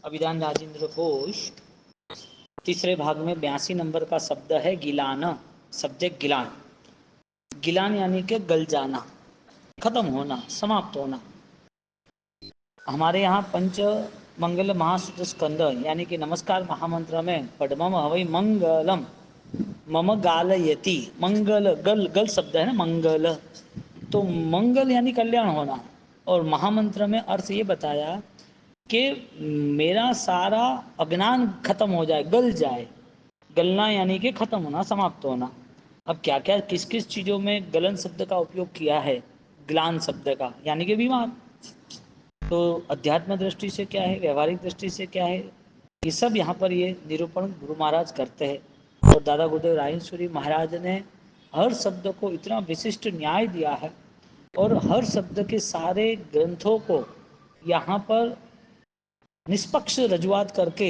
अभिधान राजेंद्र घोष तीसरे भाग में 82 नंबर का शब्द है गिलान। सब्जेक्ट गिलान। गिलान यानी कि गल जाना, खत्म होना, समाप्त होना। हमारे यहाँ पंच मंगल महासूत्र स्कंद यानी कि नमस्कार महामंत्र में पद्मम हवै मंगलम मम गालयति, मंगल गल गल शब्द है ना, मंगल। तो मंगल यानी कल्याण होना, और महामंत्र में अर्थ ये बताया कि मेरा सारा अज्ञान खत्म हो जाए, गल जाए। गलना यानी कि खत्म होना, समाप्त होना। अब क्या क्या किस किस चीज़ों में गलन शब्द का उपयोग किया है, ग्लान शब्द का, यानी कि बीमार। तो अध्यात्म दृष्टि से क्या है, व्यवहारिक दृष्टि से क्या है, ये सब यहाँ पर ये निरूपण गुरु महाराज करते हैं। और दादा गुरुदेव रायेश्वरी महाराज ने हर शब्द को इतना विशिष्ट न्याय दिया है, और हर शब्द के सारे ग्रंथों को यहाँ पर निष्पक्ष रजुआत करके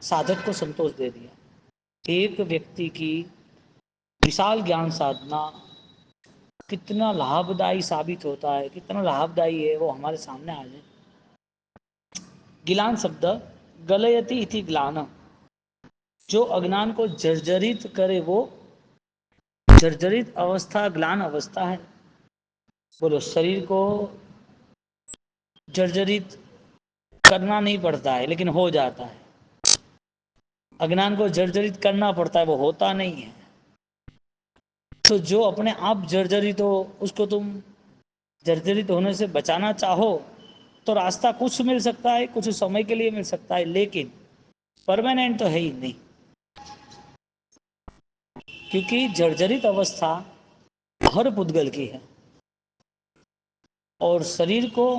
साधक को संतोष दे दिया। एक व्यक्ति की विशाल ज्ञान साधना कितना लाभदायी साबित होता है, कितना लाभदायी है, वो हमारे सामने आ जाए। गिलान शब्द गलयति इति ग्लान, जो अज्ञान को जर्जरित करे वो जर्जरित अवस्था ग्लान अवस्था है। बोलो, शरीर को जर्जरित करना नहीं पड़ता है लेकिन हो जाता है। अज्ञान को जर्जरित करना पड़ता है, वो होता नहीं है। तो जो अपने आप जर्जरित हो उसको तुम जर्जरित होने से बचाना चाहो तो रास्ता कुछ मिल सकता है, कुछ समय के लिए मिल सकता है, लेकिन परमानेंट तो है ही नहीं। क्योंकि जर्जरित अवस्था हर पुद्गल की है, और शरीर को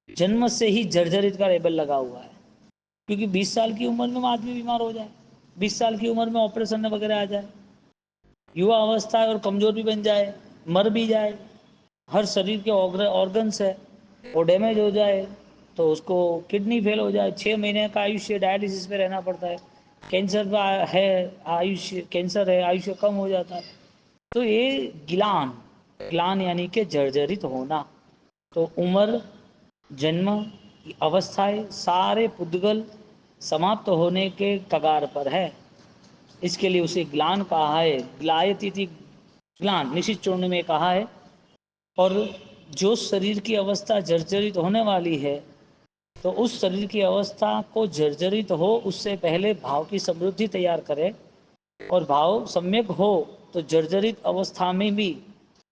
जन्म से ही जर्जरित का लेबल लगा हुआ है। क्योंकि 20 साल की उम्र में आदमी बीमार हो जाए, 20 साल की उम्र में ऑपरेशन वगैरह आ जाए, युवा अवस्था है और कमजोर भी बन जाए, मर भी जाए, हर शरीर के ऑर्गन्स है वो डैमेज हो जाए, तो उसको किडनी फेल हो जाए, 6 महीने का आयुष्य डायलिसिस पे रहना पड़ता है, कैंसर है आयुष्य, कैंसर है आयुष्य कम हो जाता है। तो ये गिलान, ग्लान यानी कि जर्जरित होना। तो उम्र, जन्म, अवस्थाएं सारे पुद्गल समाप्त होने के कगार पर है, इसके लिए उसे ग्लान कहा है। ग्लायति ग्लान निश्चित चूर्ण में कहा है। और जो शरीर की अवस्था जर्जरित होने वाली है, तो उस शरीर की अवस्था को जर्जरित हो उससे पहले भाव की समृद्धि तैयार करे, और भाव सम्यक हो तो जर्जरित अवस्था में भी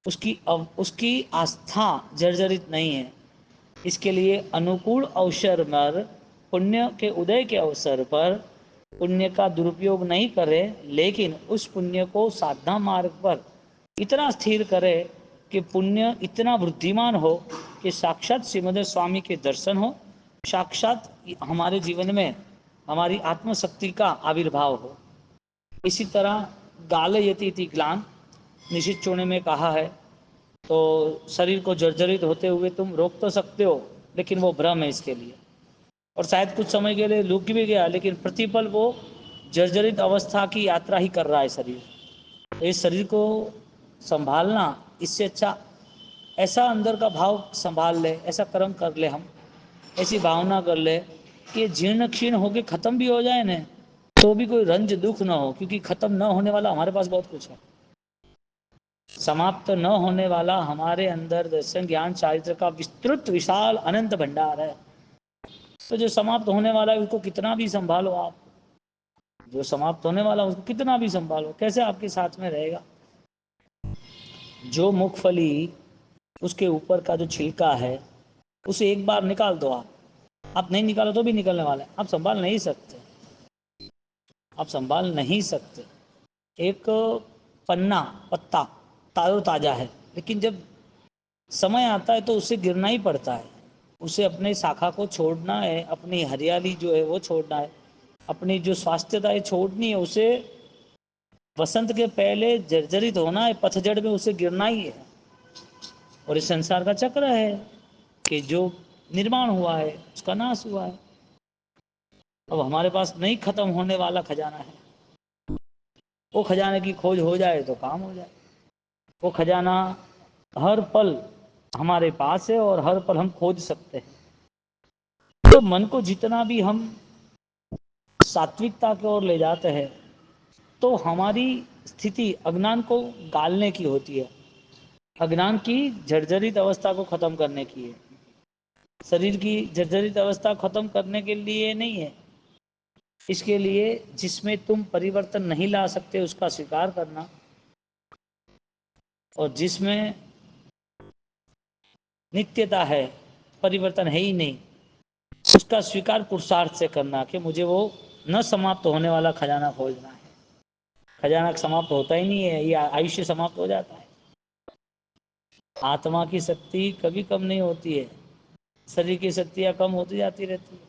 उसकी आस्था जर्जरित नहीं है। इसके लिए अनुकूल अवसर पर, पुण्य के उदय के अवसर पर पुण्य का दुरुपयोग नहीं करे, लेकिन उस पुण्य को साधना मार्ग पर इतना स्थिर करे कि पुण्य इतना वृद्धिमान हो कि साक्षात श्रीमद स्वामी के दर्शन हो, साक्षात हमारे जीवन में हमारी आत्मशक्ति का आविर्भाव हो। इसी तरह गालयति इति ग्लान निश्चित चूर्ण में कहा है। तो शरीर को जर्जरित होते हुए तुम रोक तो सकते हो, लेकिन वो भ्रम है इसके लिए, और शायद कुछ समय के लिए रुक भी गया, लेकिन प्रतिपल वो जर्जरित अवस्था की यात्रा ही कर रहा है शरीर। तो इस शरीर को संभालना, इससे अच्छा ऐसा अंदर का भाव संभाल ले, ऐसा कर्म कर ले, हम ऐसी भावना कर ले कि जीर्ण क्षीण होके खत्म भी हो जाए ना, तो भी कोई रंज दुख ना हो, क्योंकि खत्म न होने वाला हमारे पास बहुत कुछ है। समाप्त न होने वाला हमारे अंदर दर्शन ज्ञान चारित्र का विस्तृत विशाल अनंत भंडार है। तो जो समाप्त होने वाला है उसको कितना भी संभालो आप, जो समाप्त होने वाला उसको कितना भी संभालो, कैसे आपके साथ में रहेगा। जो मूंगफली उसके ऊपर का जो छिलका है उसे एक बार निकाल दो, आप नहीं निकालो तो भी निकलने वाला है, आप संभाल नहीं सकते, आप संभाल नहीं सकते। एक पन्ना पत्ता ताज़ा ताज़ा है, लेकिन जब समय आता है तो उसे गिरना ही पड़ता है, उसे अपने शाखा को छोड़ना है, अपनी हरियाली जो है वो छोड़ना है, अपनी जो स्वास्थ्यता है छोड़नी है, उसे वसंत के पहले जर्जरित होना है, पतझड़ में उसे गिरना ही है। और इस संसार का चक्र है कि जो निर्माण हुआ है उसका नाश हुआ है। अब हमारे पास नहीं खत्म होने वाला खजाना है, वो खजाने की खोज हो जाए तो काम हो जाए। वो खजाना हर पल हमारे पास है और हर पल हम खोज सकते हैं। तो मन को जितना भी हम सात्विकता की ओर ले जाते हैं तो हमारी स्थिति अज्ञान को गालने की होती है, अज्ञान की जर्जरित अवस्था को खत्म करने की है। शरीर की जर्जरित अवस्था खत्म करने के लिए नहीं है, इसके लिए जिसमें तुम परिवर्तन नहीं ला सकते उसका स्वीकार करना, और जिसमें नित्यता है, परिवर्तन है ही नहीं, उसका स्वीकार पुरुषार्थ से करना कि मुझे वो न समाप्त होने वाला खजाना खोजना है। खजाना समाप्त होता ही नहीं है, ये आयुष्य समाप्त हो जाता है। आत्मा की शक्ति कभी कम नहीं होती है, शरीर की शक्तियां कम होती जाती रहती है।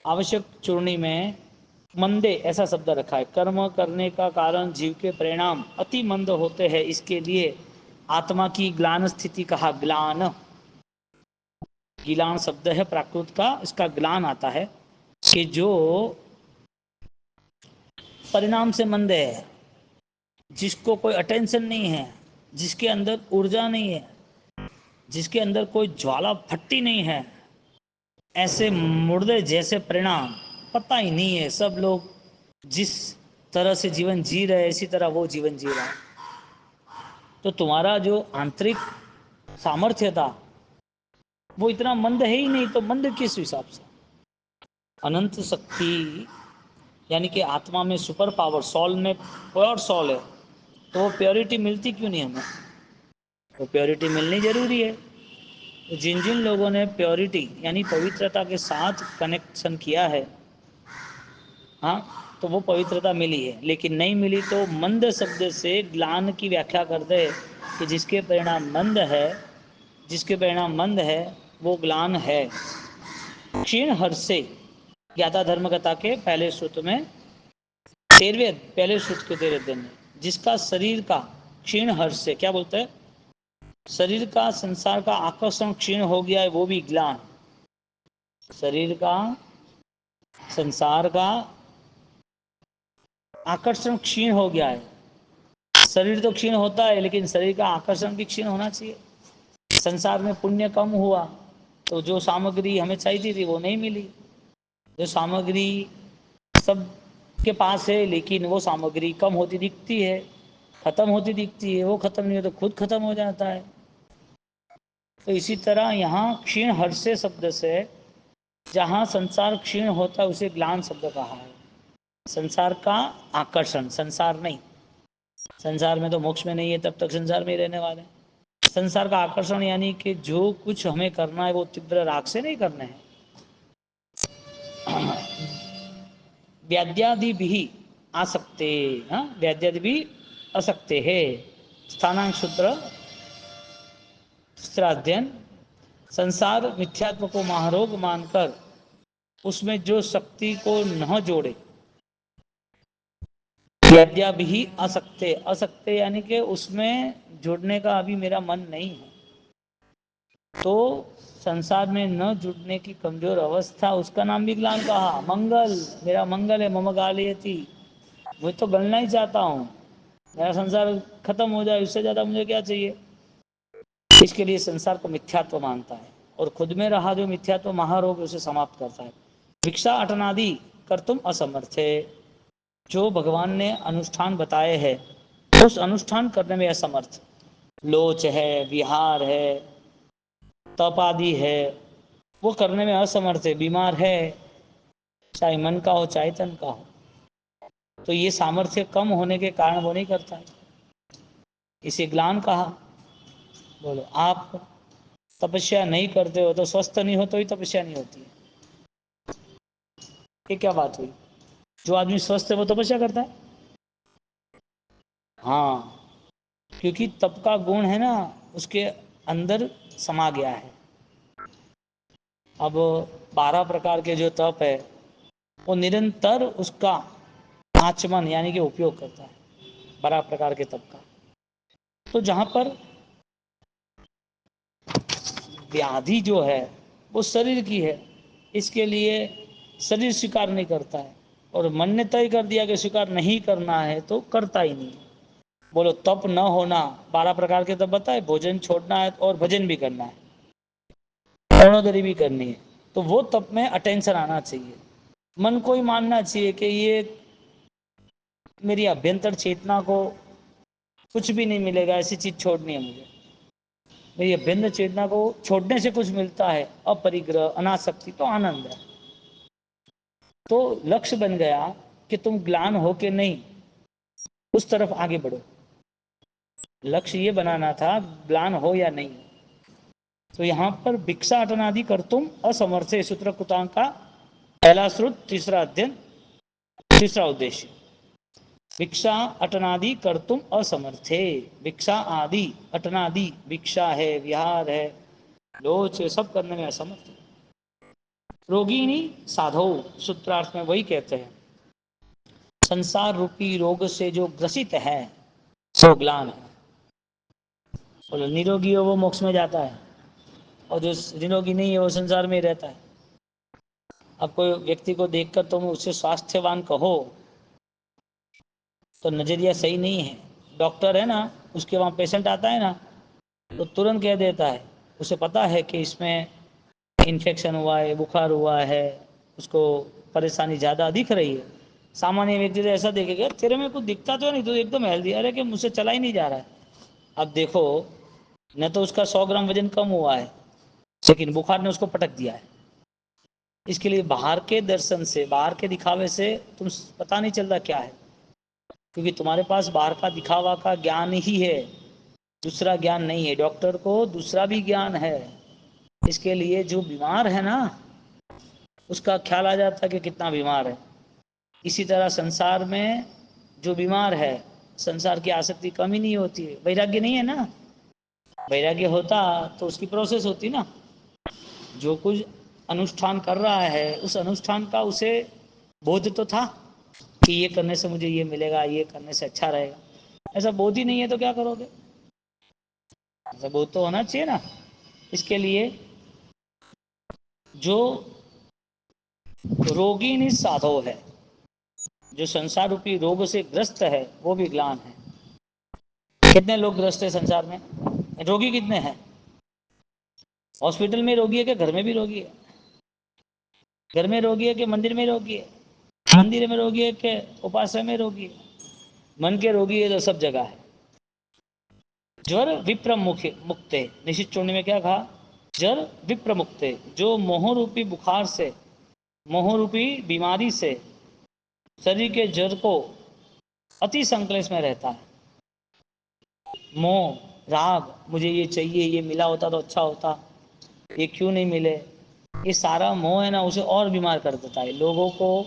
आवश्यक चूर्णी में मंदे ऐसा शब्द रखा है, कर्म करने का कारण जीव के परिणाम अति मंद होते हैं, इसके लिए आत्मा की ग्लान स्थिति कहा। ग्लान, गिलान शब्द है प्राकृत का, इसका ग्लान आता है कि जो परिणाम से मंद है, जिसको कोई अटेंशन नहीं है, जिसके अंदर ऊर्जा नहीं है, जिसके अंदर कोई ज्वाला फट्टी नहीं है, ऐसे मुर्दे जैसे परिणाम, पता ही नहीं है। सब लोग जिस तरह से जीवन जी रहे इसी तरह वो जीवन जी रहा है। तो तुम्हारा जो आंतरिक सामर्थ्य था वो इतना मंद है ही नहीं, तो मंद किस हिसाब से? अनंत शक्ति यानी कि आत्मा में सुपर पावर, सॉल में प्योर सॉल है, तो वो प्योरिटी मिलती क्यों नहीं हमें? वो प्योरिटी मिलनी जरूरी है। तो जिन जिन लोगों ने प्योरिटी यानी पवित्रता के साथ कनेक्शन किया है, हाँ, तो वो पवित्रता मिली है। लेकिन नहीं मिली तो मंद शब्द से ग्लान की व्याख्या कर दे कि जिसके परिणाम मंद है, जिसके परिणाम मंद है वो ग्लान है। क्षीण हर्ष से ज्ञाता धर्मकथा के पहले सूत्र में, 13वें पहले सूत्र के 13 दिन में, जिसका शरीर का क्षीण हर्ष से, क्या बोलते हैं, शरीर का संसार का आकर्षण क्षीण हो गया है, वो भी ग्लान। शरीर का संसार का आकर्षण क्षीण हो गया है। शरीर तो क्षीण होता है लेकिन शरीर का आकर्षण भी क्षीण होना चाहिए। संसार में पुण्य कम हुआ तो जो सामग्री हमें चाहिए थी वो नहीं मिली। जो सामग्री सब के पास है लेकिन वो सामग्री कम होती दिखती है, खत्म होती दिखती है, वो खत्म नहीं हो तो खुद खत्म हो जाता है। तो इसी तरह यहाँ क्षीण हर्ष शब्द से जहाँ संसार क्षीण होता है उसे ग्लान शब्द कहा है। संसार का आकर्षण, संसार नहीं, संसार में तो मोक्ष में नहीं है, तब तक संसार में ही रहने वाले। संसार का आकर्षण यानी कि जो कुछ हमें करना है वो तीव्र राग से नहीं करने हैं। व्याद्यादि भी आ सकते, हाँ, व्याद्यादि भी आ सकते है। स्थानांक सूत्र तीसरा अध्ययन, संसार मिथ्यात्व को महारोग मानकर उसमें जो शक्ति को न जोड़े, व्याद्या भी असक्ते, असक्ते यानी कि उसमें जुड़ने का अभी मेरा मन नहीं है, तो संसार में न जुड़ने की कमजोर अवस्था, उसका नाम भी ग्लान कहा। मंगल, मेरा मंगल है, मम गालयति, मैं तो गलना ही चाहता हूँ, मेरा संसार खत्म हो जाए, उससे ज्यादा मुझे क्या चाहिए। इसके लिए संसार को मिथ्यात्व मानता है और खुद में रहा जो मिथ्यात्व महारोग उसे समाप्त करता है। भिक्षा अटनादि कर तुम असमर्थ है, जो भगवान ने अनुष्ठान बताए हैं उस अनुष्ठान करने में असमर्थ, लोच है, विहार है, तप आदि है, वो करने में असमर्थ है, बीमार है, चाहे मन का हो चाहे तन का हो, तो ये सामर्थ्य कम होने के कारण वो नहीं करता है, इसे ग्लान कहा। बोलो, आप तपस्या नहीं करते हो तो स्वस्थ नहीं हो तो ही तपस्या नहीं होती है, ये क्या बात हुई? जो आदमी स्वस्थ है वो तपस्या करता है। हाँ, क्योंकि तप का गुण है ना उसके अंदर समा गया है। अब 12 प्रकार के जो तप है वो निरंतर उसका आचमन यानी कि उपयोग करता है 12 प्रकार के तप का। तो जहां पर व्याधि जो है वो शरीर की है, इसके लिए शरीर स्वीकार नहीं करता है, और मन ने तय कर दिया कि स्वीकार नहीं करना है तो करता ही नहीं। बोलो, तप न होना, 12 प्रकार के तप बताए, भोजन छोड़ना है और भजन भी करना है, अरुणोदरी भी करनी है, तो वो तप में अटेंशन आना चाहिए। मन को ही मानना चाहिए कि ये मेरी अभ्यंतर चेतना को कुछ भी नहीं मिलेगा, ऐसी चीज छोड़नी है मुझे। मेरी अभ्यंतर चेतना को छोड़ने से कुछ मिलता है, अपरिग्रह, अनासक्ति, तो आनंद है। तो लक्ष्य बन गया कि तुम ग्लान हो के नहीं, उस तरफ आगे बढ़ो। लक्ष्य ये बनाना था ग्लान हो या नहीं। तो यहां पर भिक्षा अटनादि कर तुम असमर्थे, सूत्र कुतांग का पहला श्रुत, तीसरा अध्ययन, तीसरा उद्देश्य। भिक्षा अटनादि कर तुम असमर्थे। भिक्षा आदि, अटनादि, भिक्षा है, विहार है, लोच, सब करने में असमर्थ। रोगिणी साधो, सूत्रार्थ में वही कहते हैं, संसार रूपी रोग से जो ग्रसित है वो ग्लान है। बोलो निरोगी हो वो मोक्ष में जाता है, और जो निरोगी नहीं है वो संसार में रहता है। अब कोई व्यक्ति को देखकर तुम उससे स्वास्थ्यवान कहो तो नजरिया सही नहीं है। डॉक्टर है ना, उसके वहां पेशेंट आता है ना, तो तुरंत कह देता है, उसे पता है कि इसमें इन्फेक्शन हुआ है, बुखार हुआ है, उसको परेशानी ज़्यादा दिख रही है। सामान्य व्यक्ति तो ऐसा देखेगा, तेरे में कुछ दिखता तो नहीं, तो एकदम हेल्दी, अरे कि मुझसे चला ही नहीं जा रहा है। अब देखो, न तो उसका 100 ग्राम वजन कम हुआ है, लेकिन बुखार ने उसको पटक दिया है। इसके लिए बाहर के दर्शन से, बाहर के दिखावे से तुम पता नहीं चलता क्या है, क्योंकि तुम्हारे पास बाहर का दिखावा का ज्ञान ही है, दूसरा ज्ञान नहीं है। डॉक्टर को दूसरा भी ज्ञान है। इसके लिए जो बीमार है ना, उसका ख्याल आ जाता है कि कितना बीमार है। इसी तरह संसार में जो बीमार है, संसार की आसक्ति कम ही नहीं होती है। वैराग्य नहीं है ना, वैराग्य होता तो उसकी प्रोसेस होती ना। जो कुछ अनुष्ठान कर रहा है, उस अनुष्ठान का उसे बोध तो था कि ये करने से मुझे ये मिलेगा, ये करने से अच्छा रहेगा। ऐसा बोध ही नहीं है तो क्या करोगे? ऐसा बोध तो होना चाहिए ना। इसके लिए जो रोगी साधो है, जो संसार रूपी रोग से ग्रस्त है, वो भी ग्लान है। कितने लोग ग्रस्त है संसार में? रोगी कितने हैं? हॉस्पिटल में रोगी है कि घर में भी रोगी है? घर में रोगी है कि मंदिर में रोगी है? मंदिर में रोगी है कि उपासना में रोगी है? मन के रोगी है तो सब जगह है। ज्वर विप्र मुक्ते, निश्चित चूर्ण में क्या कहा? जर विप्र मुक्ते, जो मोह रूपी बुखार से, मोह रूपी बीमारी से शरीर के जड़ को अति संकलेश में रहता है। मोह, राग, मुझे ये चाहिए, ये मिला होता तो अच्छा होता, ये क्यों नहीं मिले, ये सारा मोह है ना, उसे और बीमार कर देता है। लोगों को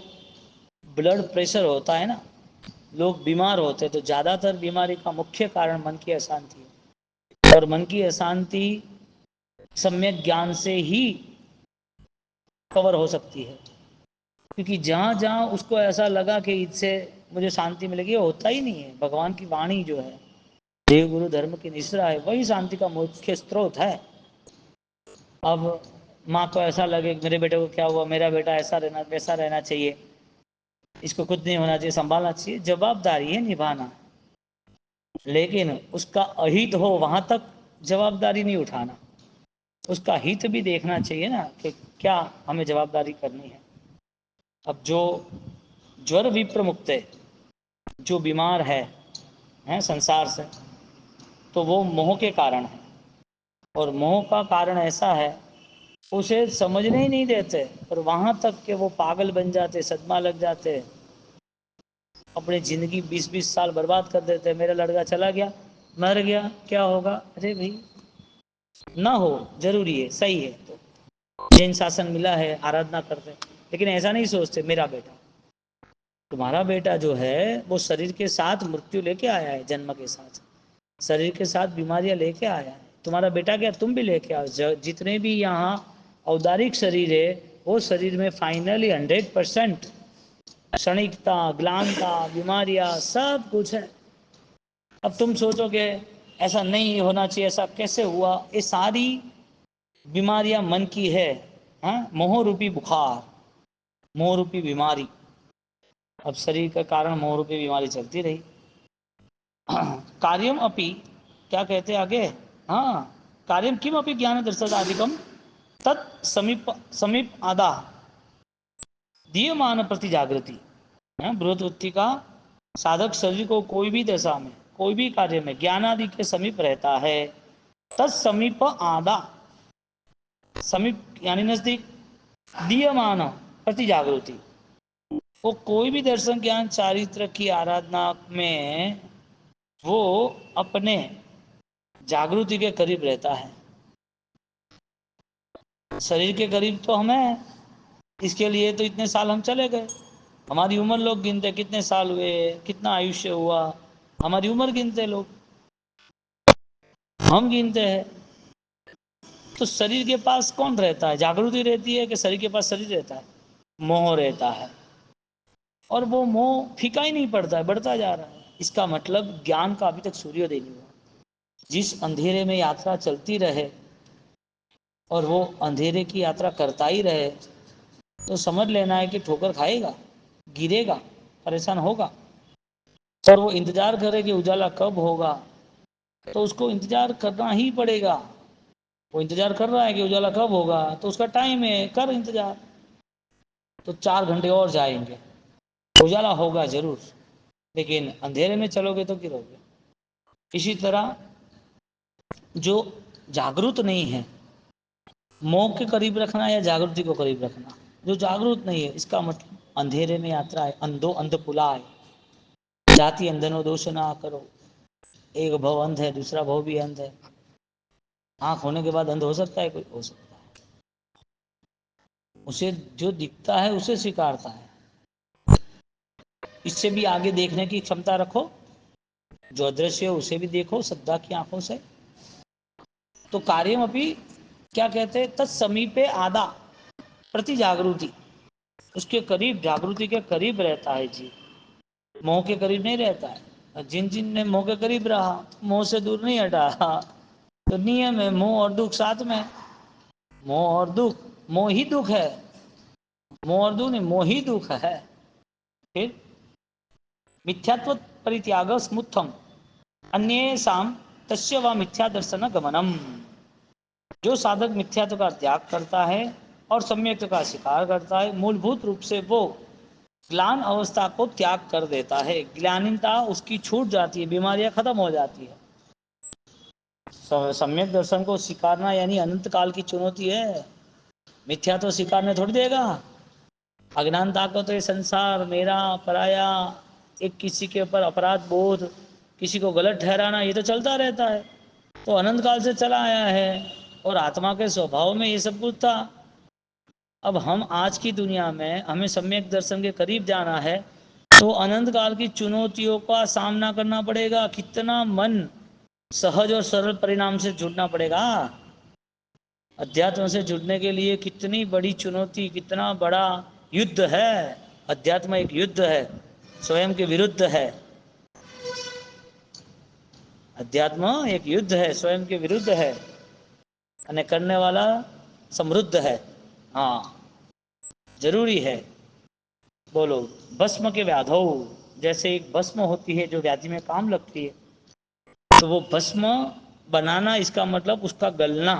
ब्लड प्रेशर होता है ना, लोग बीमार होते हैं, तो ज़्यादातर बीमारी का मुख्य कारण मन की अशांति है। और मन की अशांति सम्यक ज्ञान से ही कवर हो सकती है, क्योंकि जहाँ जहाँ उसको ऐसा लगा कि इससे मुझे शांति मिलेगी, होता ही नहीं है। भगवान की वाणी जो है, देव गुरु धर्म की निश्रा है, वही शांति का मुख्य स्रोत है। अब माँ को ऐसा लगे मेरे बेटे को क्या हुआ, मेरा बेटा ऐसा रहना वैसा रहना चाहिए, इसको कुछ नहीं होना चाहिए, संभालना चाहिए, जवाबदारी है निभाना, लेकिन उसका अहित हो वहां तक जवाबदारी नहीं उठाना। उसका हित भी देखना चाहिए ना कि क्या हमें जवाबदारी करनी है। अब जो ज्वर विप्र मुक्त है, जो बीमार है संसार से, तो वो मोह के कारण है। और मोह का कारण ऐसा है, उसे समझने ही नहीं देते, और वहां तक कि वो पागल बन जाते, सदमा लग जाते, अपनी जिंदगी 20-20 साल बर्बाद कर देते। मेरा लड़का चला गया, मर गया, क्या होगा? अरे भाई, ना हो जरूरी है, सही है, तो जैन शासन मिला है, आराधना करते, लेकिन ऐसा नहीं सोचते मेरा बेटा, तुम्हारा बेटा जो है वो शरीर के साथ मृत्यु लेके आया है, जन्म के साथ शरीर के साथ बीमारियां लेके आया है। तुम्हारा बेटा क्या, तुम भी लेके आओ। जितने भी यहाँ औदारिक शरीर है, वो शरीर में फाइनली 100% क्षणिकता, ग्लानता, बीमारियां, सब कुछ है। अब तुम सोचोगे ऐसा नहीं होना चाहिए, ऐसा कैसे हुआ? ये सारी बीमारियां मन की है, हाँ? मोह रूपी बुखार, मोह रूपी बीमारी। अब शरीर का कारण मोह रूपी बीमारी चलती रही। कार्यम अपि, क्या कहते हैं आगे? हाँ, कार्यम किम अपि ज्ञान दर्शनादिकम तत् समीप समीप आदा दीयमान प्रति जागृति है। बृहत्वृत्ति का साधक शरीर को कोई भी दशा में, कोई भी कार्य में ज्ञान आदि के समीप रहता है। तत्समीप आदा, समीप यानी नजदीक, दीयमान प्रति जागृति, वो कोई भी दर्शन ज्ञान चारित्र की आराधना में वो अपने जागृति के करीब रहता है। शरीर के करीब तो हम हैं, इसके लिए तो इतने साल हम चले गए। हमारी उम्र लोग गिनते, कितने साल हुए, कितना आयुष्य हुआ, हमारी उम्र गिनते लोग, हम गिनते हैं। तो शरीर के पास कौन रहता है? जागृति रहती है कि शरीर के पास शरीर रहता है? मोह रहता है, और वो मोह फीका ही नहीं पड़ता है, बढ़ता जा रहा है। इसका मतलब ज्ञान का अभी तक सूर्योदय नहीं हुआ। जिस अंधेरे में यात्रा चलती रहे और वो अंधेरे की यात्रा करता ही रहे, तो समझ लेना है कि ठोकर खाएगा, गिरेगा, परेशान होगा। और वो इंतजार करे कि उजाला कब होगा, तो उसको इंतजार करना ही पड़ेगा। वो इंतजार कर रहा है कि उजाला कब होगा, तो उसका टाइम है, कर इंतजार। तो 4 घंटे और जाएंगे, उजाला होगा जरूर, लेकिन अंधेरे में चलोगे तो गिरोगे। इसी तरह जो जागरूक नहीं है, मोह के करीब रखना या जागृति को करीब रखना, जो जागरूक नहीं है, इसका मतलब अंधेरे में यात्रा है। अंधो अंध पुलाए, जाति अंधनो दोष ना करो। एक भव अंध है, दूसरा भव भी अंध है। आंख होने के बाद अंध हो सकता है? कोई हो सकता है। उसे जो दिखता है उसे स्वीकारता है। इससे भी आगे देखने की क्षमता रखो, जो अदृश्य है उसे भी देखो श्रद्धा की आंखों से। तो कार्यम अपनी क्या कहते हैं? तत्समीपे आदा प्रति जागृति, उसके करीब, जागृति के करीब रहता है जी, मोह के करीब नहीं रहता है। जिन जिन ने मोह के करीब रहा, मोह से दूर नहीं हटा, तो नियम है मोह और दुख साथ में। मोह और दुख, मोह ही दुख है, मोह और दुख नहीं, मोह ही दुख है। फिर मिथ्यात्व परित्याग स्मुत्थम अन्येषाम तस्य व मिथ्या दर्शन गमनम। जो साधक मिथ्यात्व का त्याग करता है और सम्यक का स्वीकार करता है, मूलभूत रूप से वो ग्लान अवस्था को त्याग कर देता है। ग्लानिनता उसकी छूट जाती है, बीमारियां खत्म हो जाती है। सम्यक दर्शन को स्वीकारना यानी अनंत काल की चुनौती है। मिथ्या तो स्वीकारने थोड़ी देगा। अज्ञानता को तो ये संसार मेरा पराया, एक किसी के ऊपर अपराध बोध, किसी को गलत ठहराना, ये तो चलता रहता है। तो अनंत काल से चला आया है, और आत्मा के स्वभाव में ये सब कुछ था। अब हम आज की दुनिया में, हमें सम्यक दर्शन के करीब जाना है, तो अनंत काल की चुनौतियों का सामना करना पड़ेगा। कितना मन सहज और सरल परिणाम से जुड़ना पड़ेगा। अध्यात्म से जुड़ने के लिए कितनी बड़ी चुनौती, कितना बड़ा युद्ध है। अध्यात्म एक युद्ध है, स्वयं के विरुद्ध है। अध्यात्म एक युद्ध है, स्वयं के विरुद्ध है, और करने वाला समृद्ध है। हाँ, जरूरी है। बोलो, भस्म के व्याधो, जैसे एक भस्म होती है जो व्याधि में काम लगती है, तो वो भस्म बनाना, इसका मतलब उसका गलना।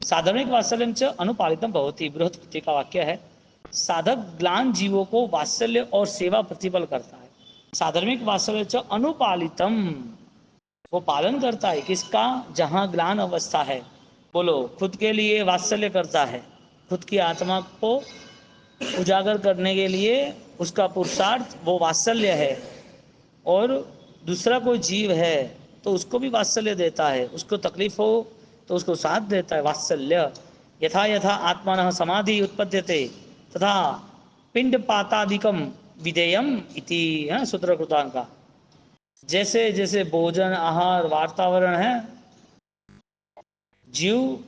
साधर्मिक वात्सल्यम च अनुपालितम भवति, बृहस्पति का वाक्य है। साधक ग्लान जीवों को वात्सल्य और सेवा प्रतिबल करता है। साधर्मिक वात्सल्य च अनुपालितम, वो पालन करता है किसका? जहां ग्लान अवस्था है। बोलो, खुद के लिए वात्सल्य करता है, खुद की आत्मा को उजागर करने के लिए उसका पुरुषार्थ वो वात्सल्य है। और दूसरा कोई जीव है तो उसको भी वात्सल्य देता है, उसको तकलीफ हो तो उसको साथ देता है, वात्सल्य। यथा यथा आत्मनः समाधि उत्पद्यते तथा पिंड पातादिकम विधेयम इति है सूत्र कृतान का। जैसे जैसे भोजन आहार वातावरण है, जीव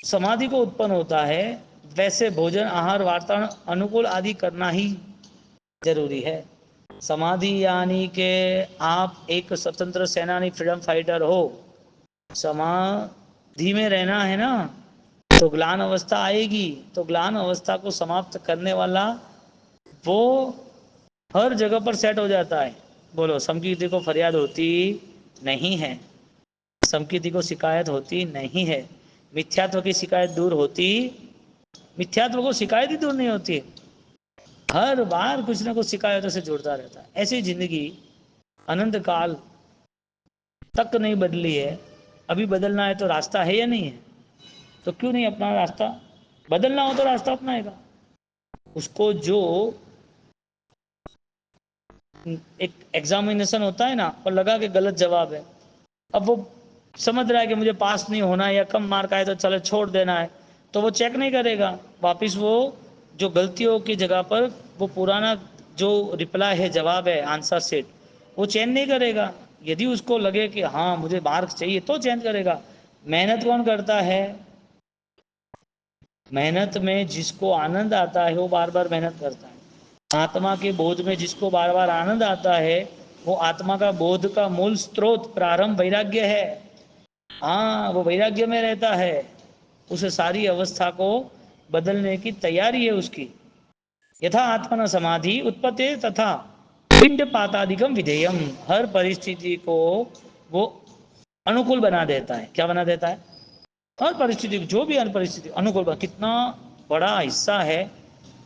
समाधि को उत्पन्न होता है, वैसे भोजन आहार वातावरण अनुकूल आदि करना ही जरूरी है। समाधि यानी कि आप एक स्वतंत्र सेनानी, फ्रीडम फाइटर हो, समाधि में रहना है ना, तो ग्लान अवस्था आएगी, तो ग्लान अवस्था को समाप्त करने वाला वो हर जगह पर सेट हो जाता है। बोलो, समकीर्ति को फरियाद होती नहीं है, समकीर्ति को शिकायत होती नहीं है। मिथ्यात्व की शिकायत दूर होती, मिथ्यात्व को शिकायत ही दूर नहीं होती है, हर बार कुछ ना कुछ शिकायतों से जुड़ता रहता है। ऐसी जिंदगी अनंत काल तक नहीं बदली है। अभी बदलना है तो रास्ता है या नहीं है? तो क्यों नहीं अपना रास्ता? बदलना हो तो रास्ता अपनाएगा। उसको जो एक एग्जामिनेशन होता है ना, और लगा के गलत जवाब है, अब वो समझ रहा है कि मुझे पास नहीं होना है या कम मार्क आए तो चलो छोड़ देना है, तो वो चेक नहीं करेगा वापिस। वो जो गलतियों की जगह पर वो पुराना जो रिप्लाई है, जवाब है, आंसर सेट, वो चेंज नहीं करेगा। यदि उसको लगे कि हाँ मुझे मार्क चाहिए तो चेंज करेगा। मेहनत कौन करता है? मेहनत में जिसको आनंद आता है वो बार बार मेहनत करता है। आत्मा के बोध में जिसको बार बार आनंद आता है, वो आत्मा का बोध का मूल स्रोत प्रारंभ वैराग्य है। हाँ, वो वैराग्य में रहता है। उसे सारी अवस्था को बदलने की तैयारी है उसकी। यथा आत्मन समाधि उत्पत्ति तथा पिंड पातादिकम विधेयम, हर परिस्थिति को वो अनुकूल बना देता है। क्या बना देता है? हर परिस्थिति, जो भी हर परिस्थिति अनुकूल बना। कितना बड़ा हिस्सा है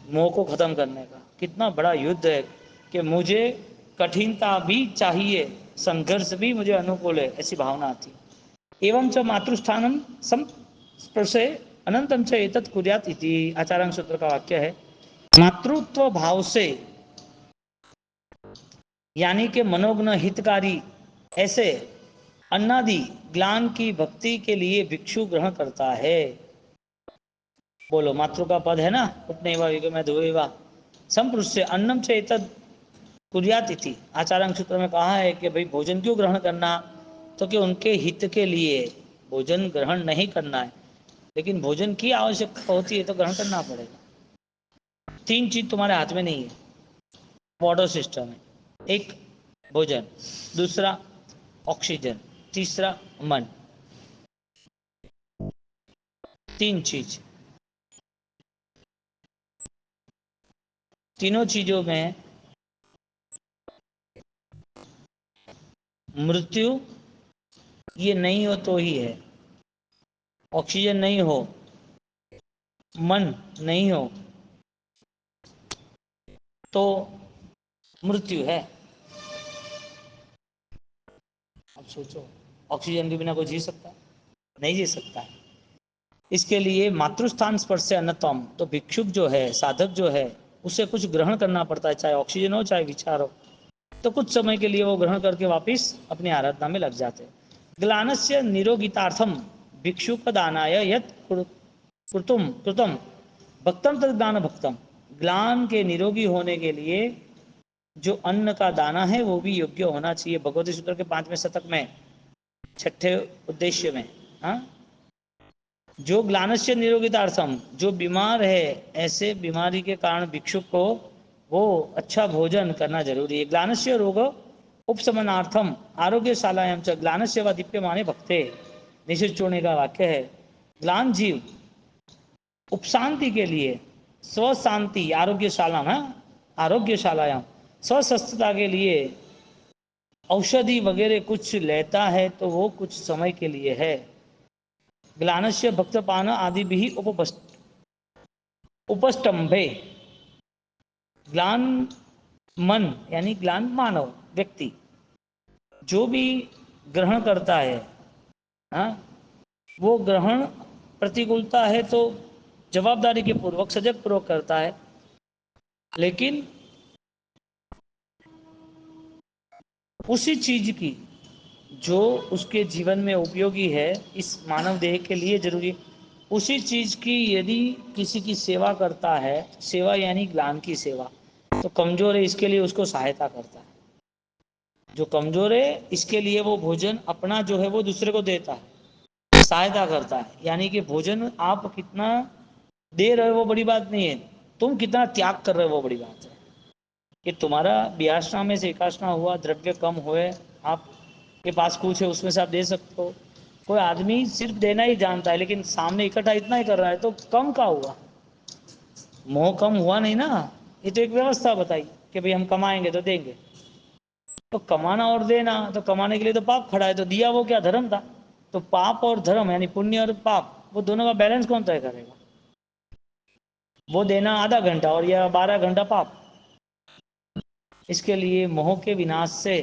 मोह को खत्म करने का, कितना बड़ा युद्ध है कि मुझे कठिनता भी चाहिए, संघर्ष भी मुझे अनुकूल है, ऐसी भावना आती है। एवं च मातृस्थानम संस्पर्शे अनंतम च एतत् कुर्यात् इति आचार्य सूत्र का वाक्य है। मातृत्व भाव से, यानी कि मनोज्ञ हितकारी ऐसे अन्नादि ग्लान की भक्ति के लिए भिक्षु ग्रहण करता है। बोलो, मातृ का पद है ना, उठने में धुएवा संपुरुष से अन्नम से एतद कुर्यात इति। आचार्य सूत्र में कहा है कि भाई भोजन क्यों ग्रहण करना, तो कि उनके हित के लिए भोजन ग्रहण नहीं करना है, लेकिन भोजन की आवश्यकता होती है तो ग्रहण करना पड़ेगा। तीन चीज तुम्हारे हाथ में नहीं है, वाटर सिस्टम है। एक भोजन, दूसरा ऑक्सीजन, तीसरा मन। तीन चीज, तीनों चीजों में मृत्यु ये नहीं हो तो ही है। ऑक्सीजन नहीं हो, मन नहीं हो, तो मृत्यु है। अब सोचो, ऑक्सीजन के बिना कोई जी सकता है? नहीं जी सकता है। इसके लिए मातृस्थान स्पर्श से अन्नतम, तो भिक्षुक जो है, साधक जो है, उसे कुछ ग्रहण करना पड़ता है, चाहे ऑक्सीजन हो चाहे विचार हो। तो कुछ समय के लिए वो ग्रहण करके वापिस अपनी आराधना में लग जाते हैं। ग्लानस्य निरोगितार्थम भिक्षुक दानाय यत् कृतम कृतम भक्तम तद ज्ञान भक्तम, ग्लान के निरोगी होने के लिए जो अन्न का दाना है वो भी योग्य होना चाहिए। भगवती सूत्र के 5वें शतक में, छठे उद्देश्य में। हाँ, जो ग्लानस्य निरोगितार्थम, जो बीमार है, ऐसे बीमारी के कारण भिक्षुक को वो अच्छा भोजन करना जरूरी है। ग्लानस्य रोग उपशमनार्थम आरोग्यशालायाम च ग्लानस्य व दीप्यमाने भक्ते, निश्चित चूर्ण का वाक्य है। ग्लान जीव उपशांति के लिए, स्व शांति, आरोग्यशाला में, आरोग्यशालायाम स्वस्थता के लिए औषधि वगैरह कुछ लेता है तो वो कुछ समय के लिए है। ग्लानस्य भक्तपान आदि भी उपस्तंभे, ग्लान मन यानी ग्लान मानव व्यक्ति जो भी ग्रहण करता है, हाँ, वो ग्रहण प्रतिकूलता है तो जवाबदारी के पूर्वक सजग पूर्वक करता है, लेकिन उसी चीज की जो उसके जीवन में उपयोगी है, इस मानव देह के लिए जरूरी, उसी चीज की यदि किसी की सेवा करता है, सेवा यानी ज्ञान की सेवा, तो कमजोर है इसके लिए उसको सहायता करता है। जो कमजोर है इसके लिए वो भोजन अपना जो है वो दूसरे को देता है, सहायता करता है। यानी कि भोजन आप कितना दे रहे हो वो बड़ी बात नहीं है, तुम कितना त्याग कर रहे हो वो बड़ी बात है। कि तुम्हारा ब्यासना में से एकाशना हुआ, द्रव्य कम हुए, आपके पास कुछ है उसमें से आप दे सकते हो। कोई आदमी सिर्फ देना ही जानता है लेकिन सामने इकट्ठा इतना ही कर रहा है, तो कम का हुआ, मोह कम हुआ नहीं ना। ये तो एक व्यवस्था बताई कि भाई हम कमाएंगे तो देंगे, तो कमाना और देना, तो कमाने के लिए तो पाप खड़ा है, तो दिया वो क्या धर्म था। तो पाप और धर्म यानी पुण्य और पाप, वो दोनों का बैलेंस कौन तय करेगा? वो देना आधा घंटा और यह 12 घंटा पाप। इसके लिए मोह के विनाश से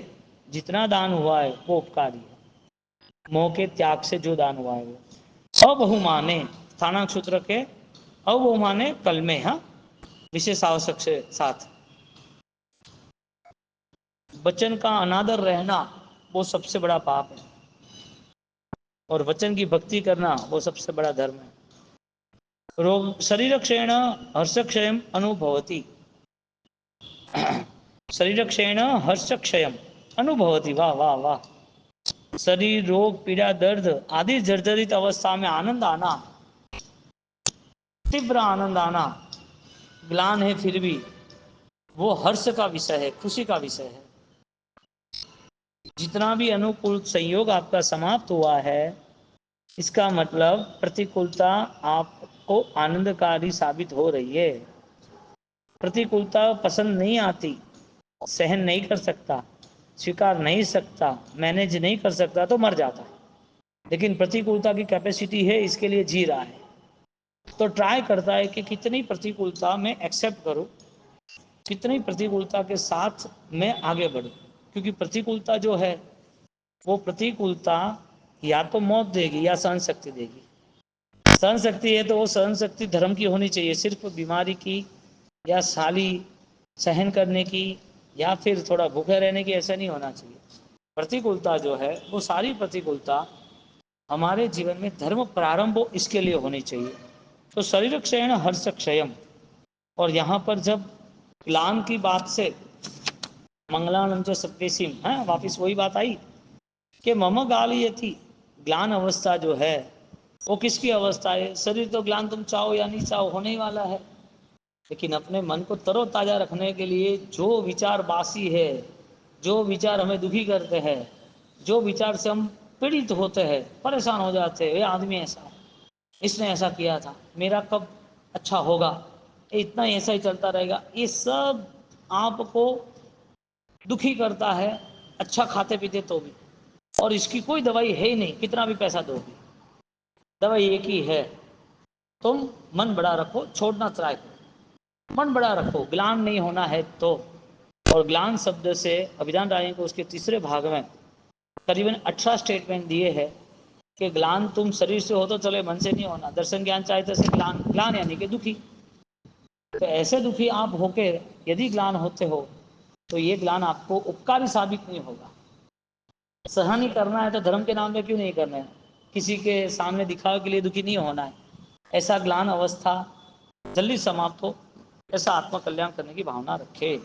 जितना दान हुआ है वो उपकारी है, मोह के त्याग से जो दान हुआ है वो। अबहुमाने स्थानांक सूत्र के अबहुमाने कल में, हाँ, विशेष आवश्यक से साथ वचन का अनादर रहना वो सबसे बड़ा पाप है, और वचन की भक्ति करना वो सबसे बड़ा धर्म है। रोग शरीर क्षयण हर्ष क्षय अनुभवती, शरीर क्षयण हर्ष क्षय अनुभवती, वाह वाह वाह। शरीर रोग पीड़ा दर्द आदि जर्जरित अवस्था में आनंद आना, तीव्र आनंद आना, ग्लान है फिर भी, वो हर्ष का विषय है, खुशी का विषय है। जितना भी अनुकूल संयोग आपका समाप्त हुआ है, इसका मतलब प्रतिकूलता आपको आनंदकारी साबित हो रही है। प्रतिकूलता पसंद नहीं आती, सहन नहीं कर सकता, स्वीकार नहीं सकता, मैनेज नहीं कर सकता तो मर जाता है। लेकिन प्रतिकूलता की कैपेसिटी है, इसके लिए जी रहा है, तो ट्राई करता है कि कितनी प्रतिकूलता मैं एक्सेप्ट करूं, कितनी प्रतिकूलता के साथ मैं आगे बढ़ूं। क्योंकि प्रतिकूलता जो है वो प्रतिकूलता या तो मौत देगी या सहन शक्ति देगी। सहन शक्ति है तो वो सहन शक्ति धर्म की होनी चाहिए, सिर्फ बीमारी की या साली सहन करने की या फिर थोड़ा भूखे रहने की, ऐसा नहीं होना चाहिए। प्रतिकूलता जो है वो सारी प्रतिकूलता हमारे जीवन में धर्म प्रारंभ हो इसके लिए होनी चाहिए। तो शरीर क्षयण हर्ष क्षयम, और यहाँ पर जब ग्लान की बात से मंगलानंद जो सत्यसिम है, वापिस वही बात आई कि मम गाल ये थी, ग्लान अवस्था जो है वो किसकी अवस्था है? शरीर तो ग्लान तुम चाहो या नहीं चाहो होने ही वाला है, लेकिन अपने मन को तरोताजा रखने के लिए जो विचार बासी है, जो विचार हमें दुखी करते हैं, जो विचार से हम पीड़ित होते हैं, परेशान हो जाते हैं, ये आदमी ऐसा है, इसने ऐसा किया था, मेरा कब अच्छा होगा, इतना ही ऐसा ही चलता रहेगा, ये सब आपको दुखी करता है, अच्छा खाते पीते तो भी। और इसकी कोई दवाई है ही नहीं, कितना भी पैसा दोगे, दवाई एक ही है, तुम मन बड़ा रखो, छोड़ना ट्राई करो, मन बड़ा रखो, ग्लान नहीं होना है तो। और ग्लान शब्द से अभिधान राय को उसके तीसरे भाग में करीबन 18 स्टेटमेंट दिए हैं कि ग्लान तुम शरीर से हो तो चले, मन से नहीं होना, दर्शन ज्ञान चाहे तैसे ग्लान, ग्लान यानी कि दुखी। तो ऐसे दुखी आप होके यदि ग्लान होते हो तो ये ग्लान आपको उपकारी साबित नहीं होगा। सहन ही करना है तो धर्म के नाम पे क्यों नहीं करना है, किसी के सामने दिखावे के लिए दुखी नहीं होना है। ऐसा ग्लान अवस्था जल्दी समाप्त हो, ऐसा आत्मा कल्याण करने की भावना रखे।